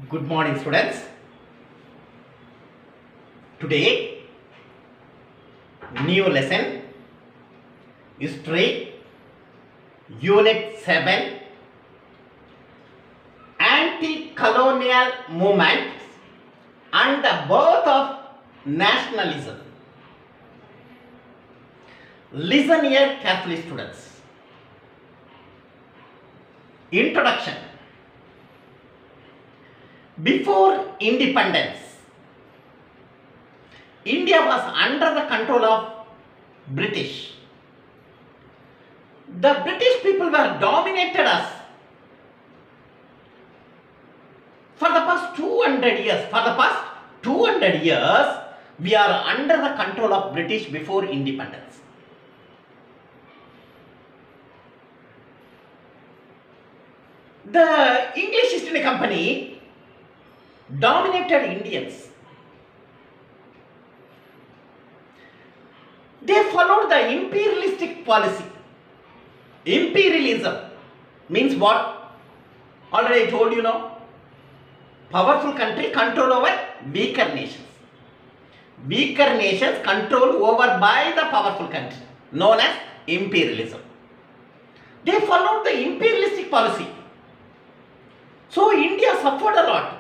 Good morning, students. Today, new lesson, History, Unit 7, Anti-Colonial Movement and the Birth of Nationalism. Listen here carefully, students. Introduction. Before independence, India was under the control of British. The British people were dominated us for the past 200 years. For the past 200 years, we are under the control of British before independence. The English East India Company dominated Indians. They followed the imperialistic policy. Imperialism means what? Already I told you now. Powerful country control over weaker nations. Weaker nations control over by the powerful country, known as imperialism. They followed the imperialistic policy. So India suffered a lot.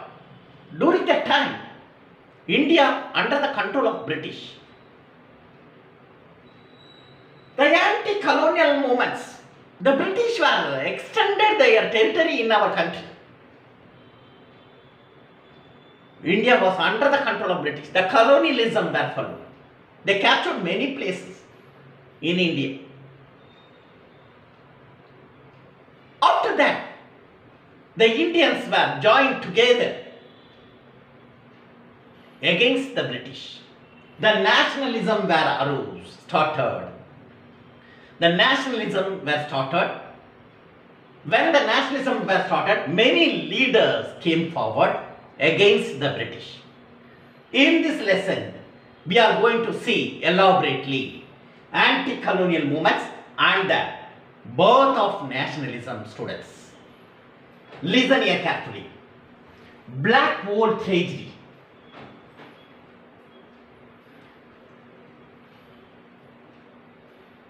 During that time, India under the control of British. The anti-colonial movements, the British were extended their territory in our country. India was under the control of British. The colonialism were followed. They captured many places in India. After that, the Indians were joined together against the British. The nationalism started. The nationalism were started. When the nationalism were started, many leaders came forward against the British. In this lesson, we are going to see elaborately anti-colonial movements and the birth of nationalism, students. Listen here carefully. Blackwall tragedy.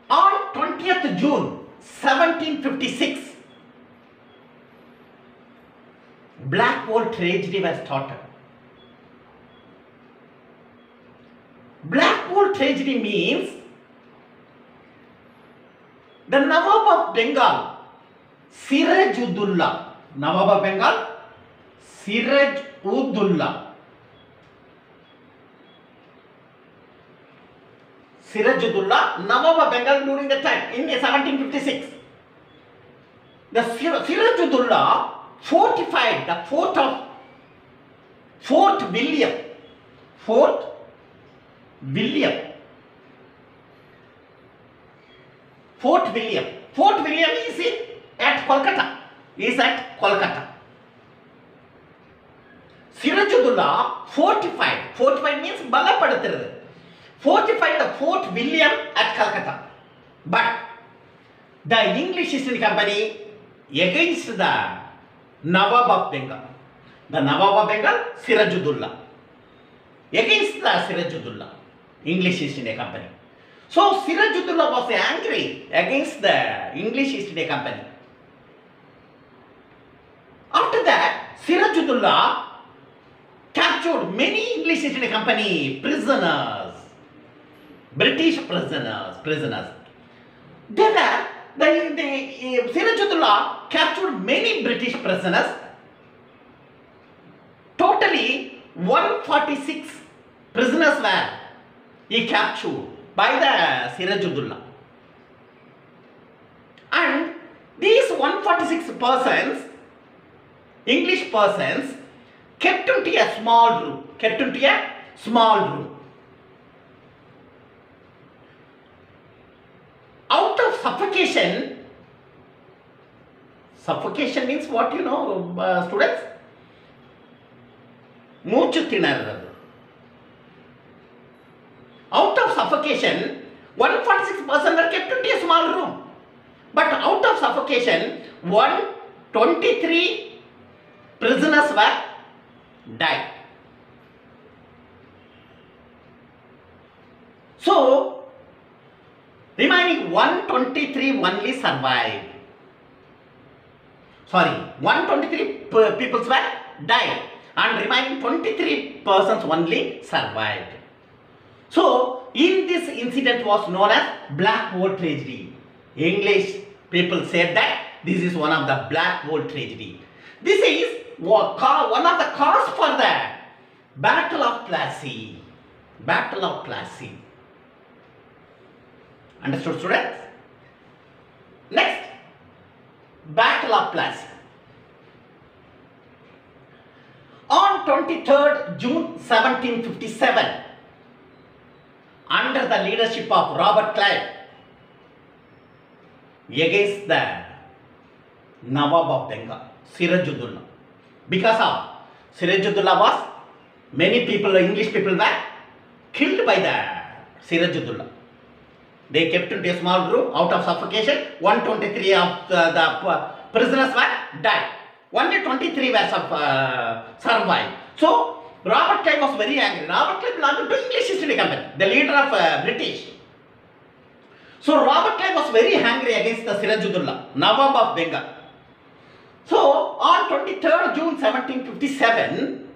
On 20th June 1756, Blackwall tragedy was started. Blackwall tragedy means the Nawab of Bengal, Siraj-ud-Dowla, Nawab of Bengal, Siraj-ud-Dowla. Siraj-ud-Dowla, Nawab of Bengal during that time in 1756. The Siraj-ud-Dowla fortified the Fort William. Fort William is at Kolkata. Siraj-ud-Dowla fortified means balapaduthiradu. Fortified the Fort William at Calcutta. But the English East India Company against the Nawab of Bengal. The Nawab of Bengal, Siraj-ud-Dowla. Against the Siraj-ud-Dowla, English East India Company. So Siraj-ud-Dowla was angry against the English East India Company. After that, Siraj-ud-Dowla captured many English East India Company prisoners. British prisoners. Siraj-ud-Dowla captured many British prisoners. Totally 146 prisoners were he captured by the Siraj-ud-Dowla. And these 146 persons, English persons, kept into a small room. Out of suffocation means what you know, students? Moochu tinaradu. Out of suffocation, 146 persons were kept into a small room. But out of suffocation, 123 prisoners were died. So, remaining 123 only survived. Sorry, 123 people were died and remaining 23 persons only survived. So, in this incident was known as Black Hole Tragedy. English people said that this is one of the Black Hole Tragedy. This is one of the cause for the Battle of Plassey. Battle of Plassey. Understood, students? Next, Battle of Plassey. On 23rd June 1757, under the leadership of Robert Clive, against the Nawab of Bengal, Sirajuddaulah. Because of Sirajuddaulah was, many people, English people were killed by the Sirajuddaulah. They kept into a small room out of suffocation. 123 of the prisoners were died. Only 23 were survived. So, Robert Clive was very angry. Robert Clive belonged to English East India Company, the leader of British. So, Robert Clive was very angry against the Sirajuddaulah, Nawab of Bengal. So, on 23rd June 1757,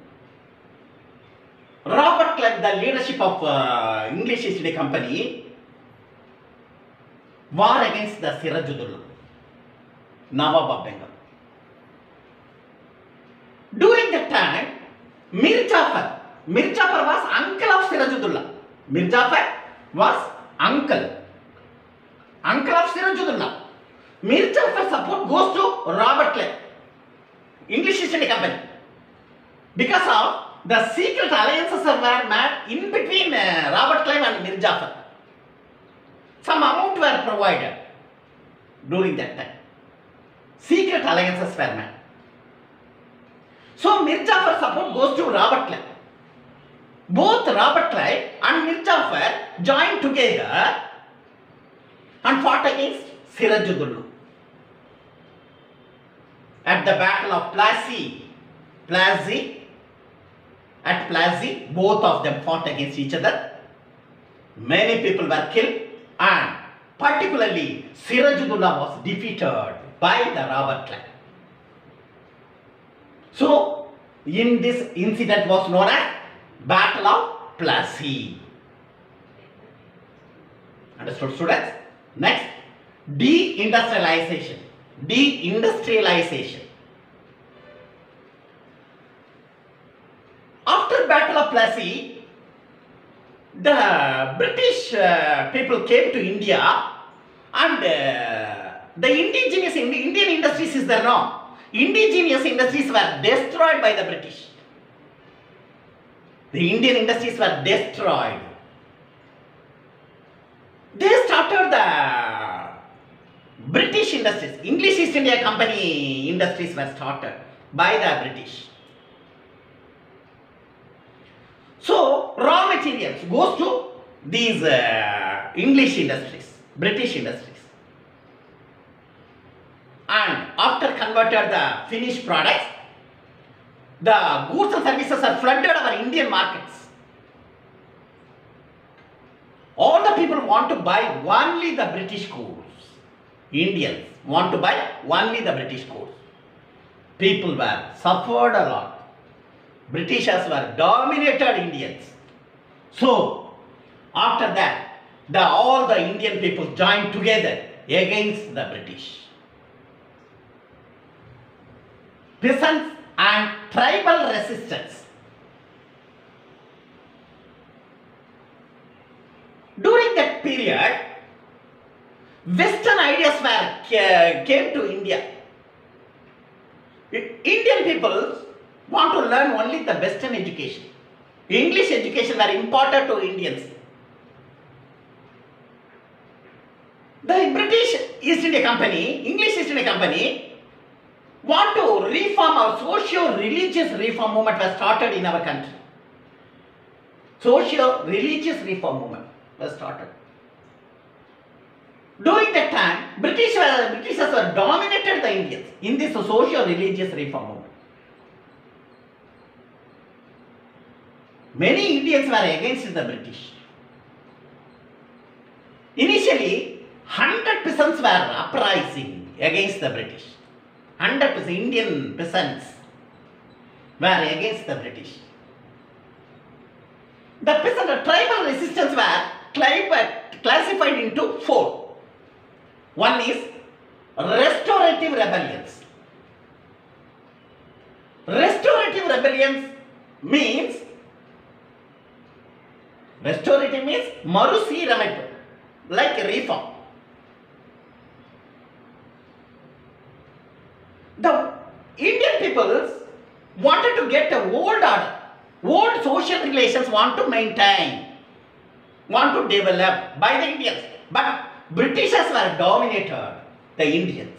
Robert Clive, the leadership of English East India Company, war against the Sirajuddaulah, Nawab of Bengal. During that time, Mir Jafar was uncle of Sirajuddaulah. Mir Jafar was uncle of Sirajuddaulah. Mir Jafar support goes to Robert Clive, English East India Company, because of the secret alliances were made in between Robert Clive and Mir Jafar. Some amount were provided during that time. Secret alliances were made. So Mir Jafar support goes to Robert Clive. Both Robert Clive and Mir Jafar joined together and fought against Sirajuddaulah at the Battle of Plassey. At Plassey, both of them fought against each other. Many people were killed, and particularly Sirajuddaulah was defeated by the Robert Clive. So, in this incident was known as Battle of Plassey. Understood, students? Next, deindustrialization. After Battle of Plassey, the British people came to India, and the Indian industries is there now. Indigenous industries were destroyed by the British. The Indian industries were destroyed. They started the British industries. English East India Company industries were started by the British. So, raw materials goes to these English industries, British industries. And after converted the finished products, the goods and services are flooded our Indian markets. All the people want to buy only the British goods. Indians want to buy only the British goods. People were suffered a lot. Britishers were dominated Indians. So, after that, all the Indian people joined together against the British. Peasants and tribal resistance. During that period, Western ideas came to India. Indian people want to learn only the Western education. English education were important to Indians. The British East India Company, English East India Company, want to reform our socio-religious reform movement was started in our country. Socio-religious reform movement was started. During that time, Britishers were dominated the Indians in this socio-religious reform movement. Many Indians were against the British. Initially, 100 peasants were uprising against the British. 100% Indian peasants were against the British. The peasant tribal resistance were classified into four. One is restorative rebellions. Restorative rebellions means Marusi Ramaipu, like reform. The Indian peoples wanted to get a old order, old social relations want to maintain, want to develop by the Indians. But Britishers were dominated the Indians.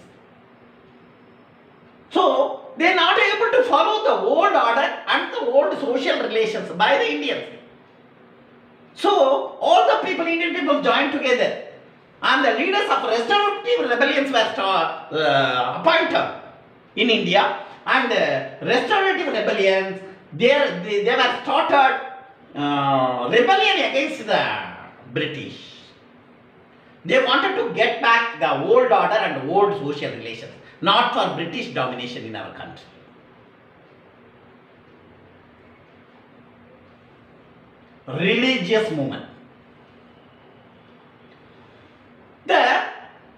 So they are not able to follow the old order and the old social relations by the Indians. So all the people, Indian people joined together and the leaders of restorative rebellions were appointed in India, and restorative rebellions, they were started rebellion against the British. They wanted to get back the old order and old social relations, not for British domination in our country. Religious movement. The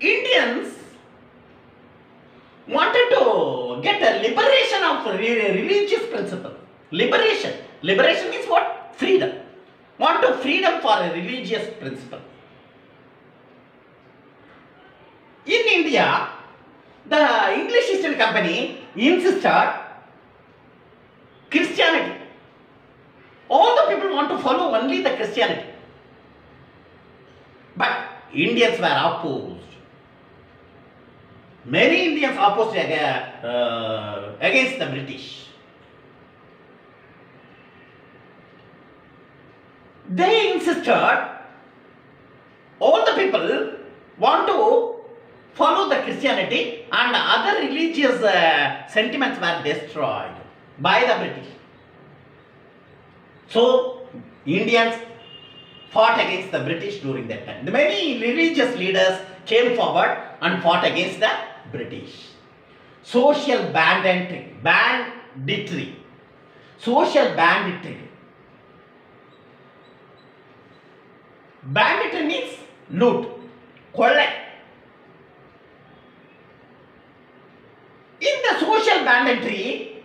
Indians wanted to get a liberation of religious principle. Liberation. Liberation means what? Freedom. Want to freedom for a religious principle. In India, the English East India Company insisted Christianity. All the people want to follow only the Christianity. But Indians were opposed. Many Indians opposed against the British. They insisted all the people want to follow the Christianity, and other religious sentiments were destroyed by the British. So Indians fought against the British during that time. Many religious leaders came forward and fought against the British. Social banditry. Social banditry. Banditry means loot, collect. In the social banditry,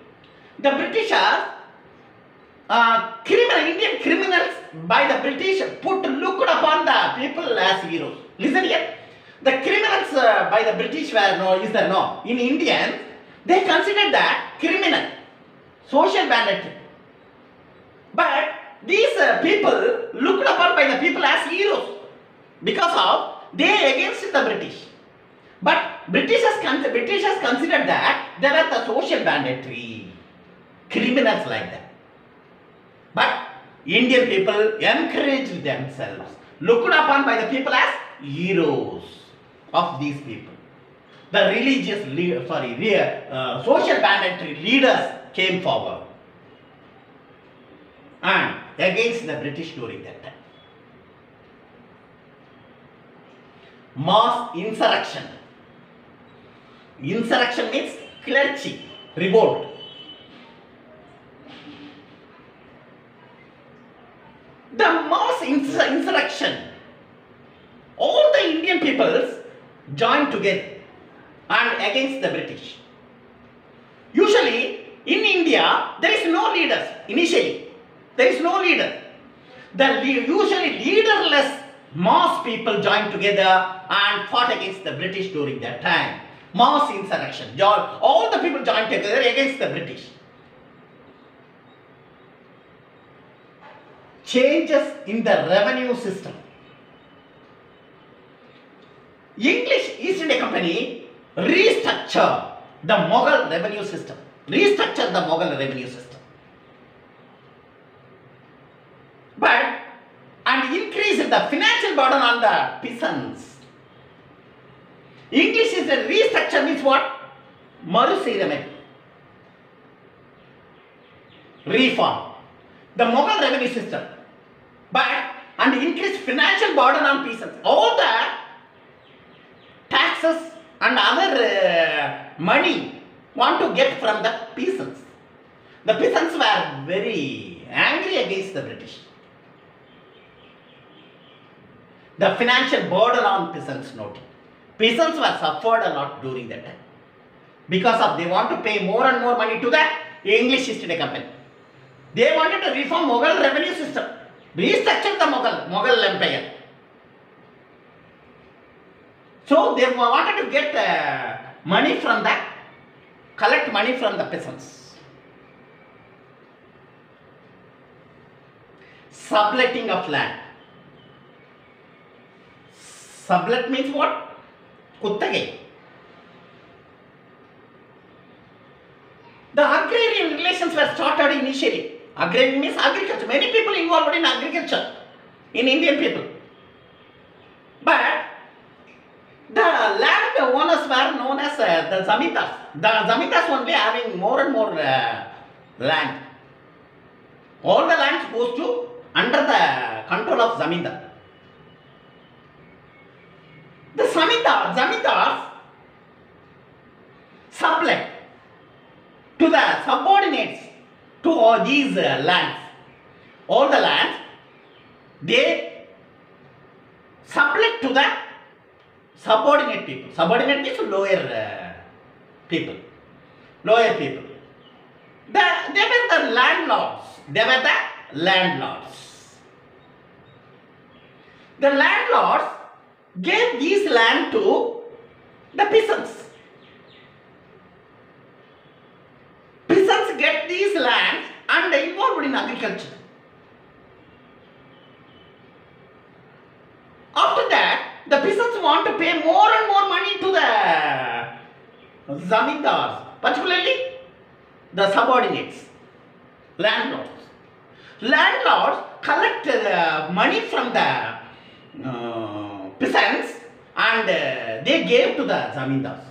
the Britishers, Indian criminals by the British looked upon the people as heroes. Listen here. The criminals by the British were in Indians, they considered that criminal, social banditry. But these people looked upon by the people as heroes because of they against the British. But Britishers considered that they were the social banditry, criminals like that. But Indian people encouraged themselves, looked upon by the people as heroes of these people. The social banditry leaders came forward and against the British during that time. Mass insurrection. Insurrection means clergy, revolt. The mass insurrection. All the Indian peoples joined together and against the British. Usually in India there is no leaders initially. There is no leader. Usually leaderless mass people joined together and fought against the British during that time. Mass insurrection. All the people joined together against the British. Changes in the revenue system. English East India Company restructured the Mughal revenue system. Restructured the Mughal revenue system. And increased the financial burden on the peasants. English is a restructure means what? Marusi Ramaipu. Reform. the Mughal revenue system, but and increased financial burden on peasants. All the taxes and other money want to get from the peasants. The peasants were very angry against the British. The financial burden on peasants noted. Peasants were suffered a lot during that time because of they want to pay more and more money to the English East India Company. They wanted to reform Mughal revenue system, restructure the Mughal Empire. So they wanted to get money from that, collect money from the peasants. Subletting of land. Sublet means what? Kuttage. The agrarian relations were started initially. Agrarian means agriculture. Many people involved in agriculture in Indian people. But the land owners were known as the zamindars. The zamindars only having more and more land. All the lands goes to under the control of zamindar. The zamindars sublet to the subordinates to all these lands. All the lands they sublet to the subordinate people. Subordinate means lower people. Lower people. They were the landlords. They were the landlords. The landlords gave this land to the peasants. Peasants get these lands and involved in agriculture. After that, the peasants want to pay more and more money to the zamindars, particularly the subordinates, landlords. Landlords collect money from the peasants and they gave to the zamindars.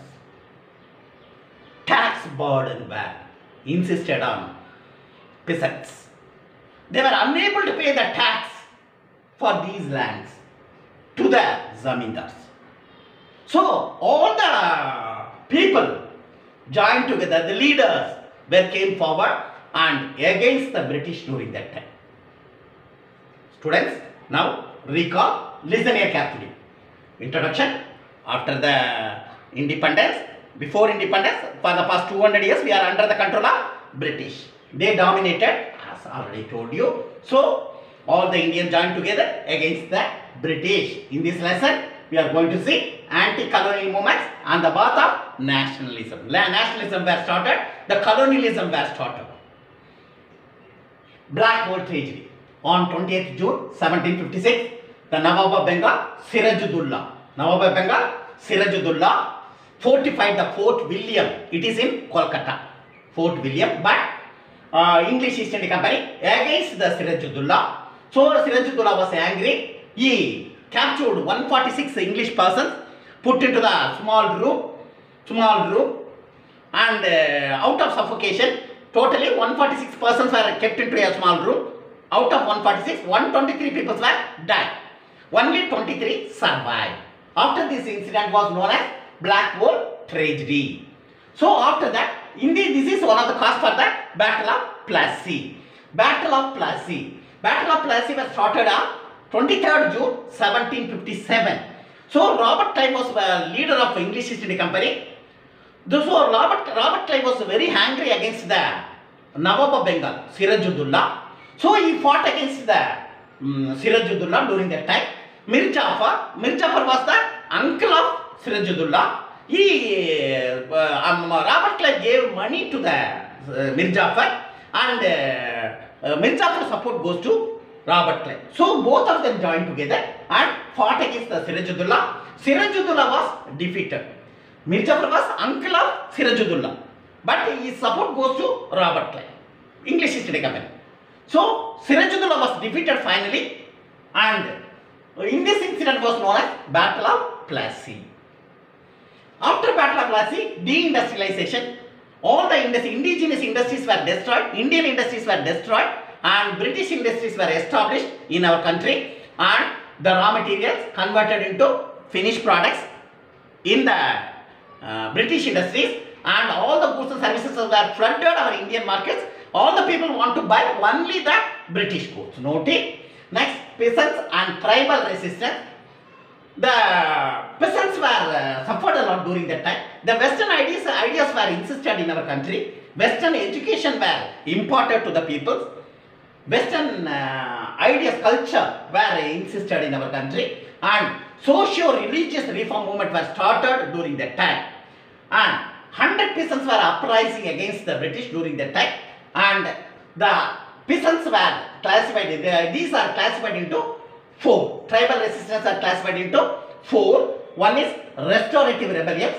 Tax burden were insisted on peasants. They were unable to pay the tax for these lands to the zamindars. So all the people joined together, the leaders came forward and against the British during that time. Students, now recall, listen here carefully. Introduction. After the independence, before independence, for the past 200 years, we are under the control of British. They dominated, as already told you. So, all the Indians joined together against the British. In this lesson, we are going to see anti-colonial movements and the birth of nationalism. Nationalism was started, the colonialism was started. Black War Treaty. On 20th June 1756, the Nawab of Bengal, Sirajuddaulah fortified the Fort William. It is in Kolkata, Fort William, but English East India Company against the Sirajuddaulah. So Sirajuddaulah was angry. He captured 146 English persons, put into the small room, and out of suffocation, totally 146 persons were kept into a small room. Out of 146, 123 people were died. Only 23 survived. After this incident was known as Black War Tragedy. So after that, indeed this is one of the cause for the Battle of Plassey. Battle of Plassey was started on 23rd June 1757. So Robert Clive was the leader of English East India Company. So Robert Clive was very angry against the Nawab of Bengal, Sirajuddaulah. So he fought against the Sirajuddaulah during that time. Mir Jafar was the uncle of Sirajuddaulah. Robert Clive gave money to the Mir Jafar, and Mir Jafar's support goes to Robert Clive. So both of them joined together and fought against the Sirajuddaulah. Sirajuddaulah was defeated. Mir Jafar was uncle of Sirajuddaulah, but his support goes to Robert Clive, English East India Company. So Sirajuddaulah was defeated finally, and in this incident was known as Battle of Plassey. After Battle of Plassey, deindustrialization, all the indigenous industries were destroyed, Indian industries were destroyed, and British industries were established in our country, and the raw materials converted into finished products in the British industries, and all the goods and services were flooded our Indian markets. All the people want to buy only the British goods. Note it. Next, peasants and tribal resistance. The peasants were suffered a lot during that time. The Western ideas were insisted in our country. Western education were imparted to the people. Western ideas, culture were insisted in our country, and socio-religious reform movement was started during that time. And 100 peasants were uprising against the British during that time, and the peasants were classified. These are classified into 4. Tribal resistance are classified into 4. One is restorative rebellions.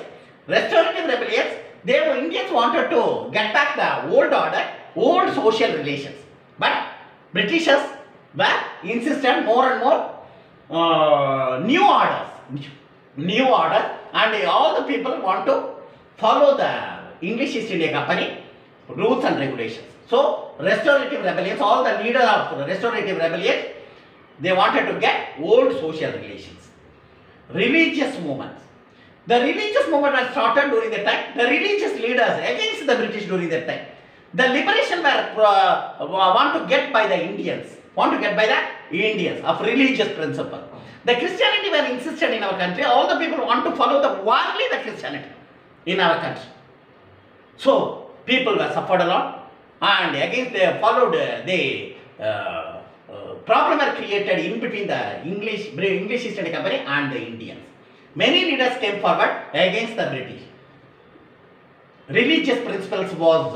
Restorative rebellions, Indians wanted to get back the old order, old social relations. But Britishers were insisted more and more new orders, and all the people want to follow the English East India Company rules and regulations. So, restorative rebellions, all the leaders of restorative rebellion, they wanted to get old social relations. Religious movements. The religious movement was started during that time. The religious leaders against the British during that time. The liberation were want to get by the Indians, of religious principle. The Christianity were insisted in our country. All the people want to follow only the Christianity in our country. So people were suffered a lot, and against they followed the problem were created in between the English East India Company and the Indians. Many leaders came forward against the British. Religious principles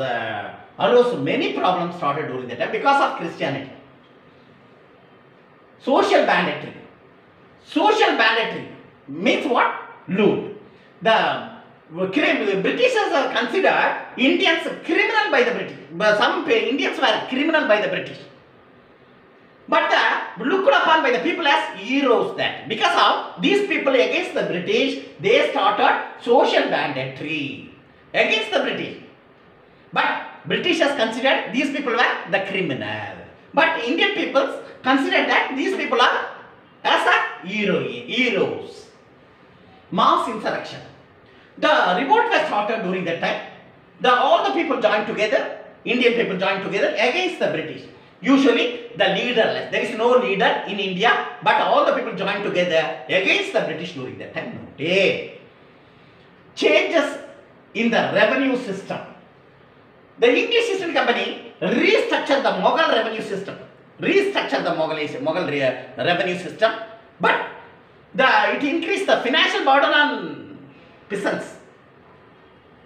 arose many problems started during that time because of Christianity. Social banditry. Social banditry means what? Loot. The Britishers are considered Indians criminal by the British. Some Indians were criminal by the British. But looked upon by the people as heroes that. Because of these people against the British, they started social banditry against the British. But Britishers considered these people were the criminal. But Indian peoples considered that these people are as a heroes. Mass insurrection. The revolt was started during that time. All the people joined together, Indian people joined together against the British. Usually the leaderless. There is no leader in India, but all the people joined together against the British during that time. Changes in the revenue system. The English East India Company restructured the Mughal revenue system. Mughal revenue system, but it increased the financial burden on peasants.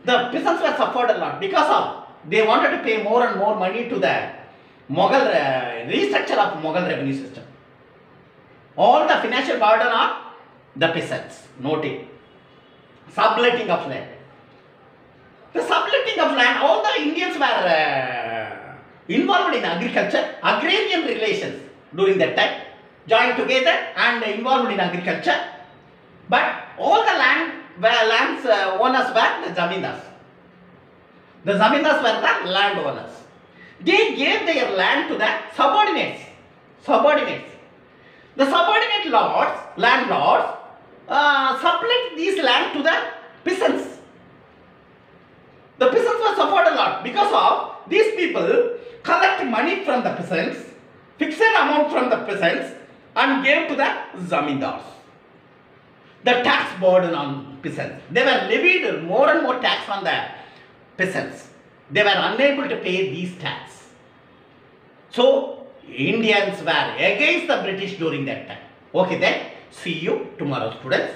The peasants were suffered a lot because of they wanted to pay more and more money to the Mughal restructure of Mughal revenue system. All the financial burden on the peasants. Note it. Subletting of land. The subletting of land, all the Indians were involved in agriculture, agrarian relations during that time, joined together and involved in agriculture. But all the lands owners were the zamindars. The zamindars were the land owners. They gave their land to the subordinates. The subordinate landlords, sublet these land to the peasants. The peasants were suffered a lot because of these people collect money from the peasants, fixed amount from the peasants, and gave to the zamindars. The tax burden on peasants. They were levied more and more tax on the peasants. They were unable to pay these tax. So Indians were against the British during that time. Okay then, see you tomorrow, students.